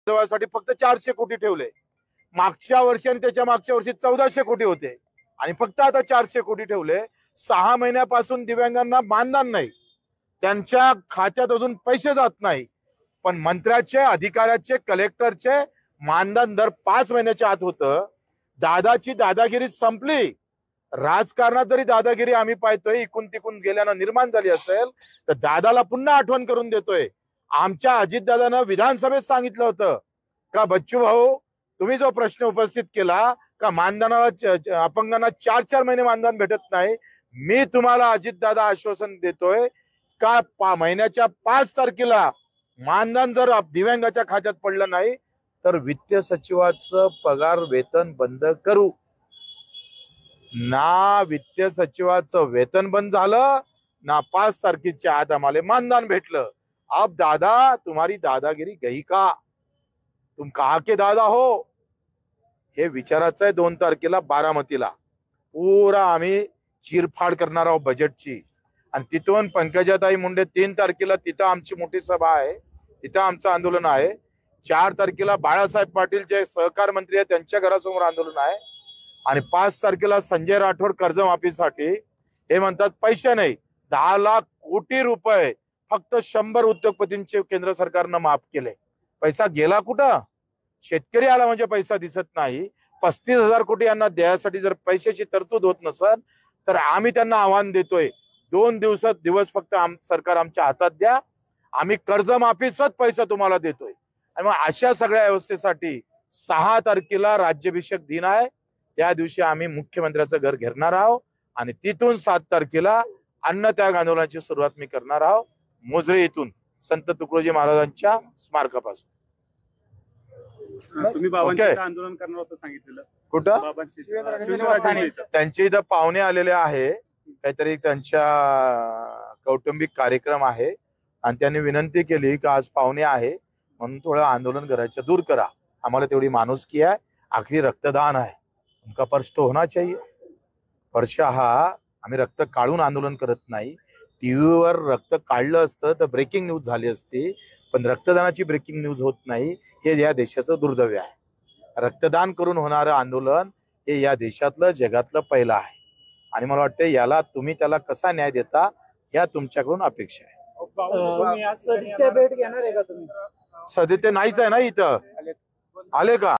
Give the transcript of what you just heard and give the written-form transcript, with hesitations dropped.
साठी फक्त 400 कोटी ठेवले। मागच्या वर्षी आणि त्याच्या मागच्या वर्षी 1400 कोटी होते आणि फक्त आता 400 कोटी ठेवले। 6 महिन्यापासून दिव्यांगांना मानधन नाही, त्यांच्या खात्यात अजून पैसे जात नाही, पण मंत्र्याचे, अधिकाऱ्याचे, कलेक्टरचे मानधन दर 5 महिन्याच्या आत होतं। दादाची दादागिरी संपली। राजकारणात जरी दादागिरी आम्ही पाहतोय इकून तिकून गेल्यानं निर्माण झाली असेल तर दादाला पुन्हा आठवण करून देतोय। आमच्या अजितदादांना विधानसभेत सांगितलं होतं का बच्चू भाऊ तुम्ही जो प्रश्न उपस्थित केला का मानधनाला अपंगांना 4-4 महिने मानधन भेटत नाही, मी तुम्हाला अजितदादा आश्वासन देतोय का महिन्याच्या 5 तारखेला मानधन जर दिव्यांगाच्या खात्यात पडलं नाही तर वित्त सचिवाचं पगार वेतन बंद करू। ना वित्त सचिवाचं वेतन बंद झालं ना 5 तारखेच्या आत आम्हाला मानधन भेटलं। अब दादा तुम्हारी दादागिरी गई का? तुम कहा के दादा हो? हे विचारायचं आहे 2 तारखेला बारामतीला। पुरा आम्ही चिरफाड करणार आहोत बजेटची आणि तिथून पंकजाताई मुंडे 3 तारखेला तिथं आमची मोठी सभा आहे, तिथं आमचं आंदोलन आहे। 4 तारखेला बाळासाहेब पाटील जे सहकार मंत्री आहेत त्यांच्या घरासमोर आंदोलन आहे आणि 5 तारखेला संजय राठोड कर्जमाफीसाठी हे म्हणतात पैसे नाही, 10 लाख कोटी रुपये फक्त 100 उद्योगपतींचे केंद्र सरकारनं माफ केले। पैसा गेला कुठं? शेतकरी आला म्हणजे पैसा दिसत नाही। 35,000 कोटी यांना द्यायसाठी जर पैशाची तरतूद होत नसेल तर आम्ही त्यांना आव्हान देतोय 2 दिवस फक्त सरकार आमच्या हातात द्या, आम्ही कर्जमाफीचाच पैसा तुम्हाला देतोय। आणि मग अशा सगळ्या व्यवस्थेसाठी 6 तारखेला राज्याभिषेक दिन आहे, त्या दिवशी आम्ही मुख्यमंत्र्याचं घर घेरणार आहोत आणि तिथून 7 तारखेला अन्नत्याग आंदोलनाची सुरुवात मी करणार आहोत मोजरे इथून संत तुकडोजी महाराजांच्या स्मारकापासून। तुम्ही बाबांचं आंदोलन करणार होतं सांगितलेलं कुठं? त्यांचे इथं पाहुणे आलेले आहे, काहीतरी त्यांच्या कौटुंबिक कार्यक्रम आहे आणि त्यांनी विनंती केली की आज पाहुणे आहे म्हणून थोडं आंदोलन करायचं दूर करा। आम्हाला तेवढी माणुसकी आहे, आखरी रक्तदान आहे, उनका पर्च तो होना चाहिए। पर्च हा आम्ही रक्त काढून आंदोलन करत नाही। टीव्हीवर रक्त काढलं असतं तर ब्रेकिंग न्यूज झाली असती, पण रक्तदानाची ब्रेकिंग न्यूज होत नाही, हे या देशाचं दुर्दैव आहे। रक्तदान करून होणारं आंदोलन हे या देशातलं जगातलं पहिलं आहे आणि मला वाटतं याला तुम्ही त्याला कसा न्याय देता या तुमच्याकडून अपेक्षा आहे। सदिच्छा भेट घेणार आहे का तुम्ही? सध्या ते नाहीच आहे ना, इथं आले का?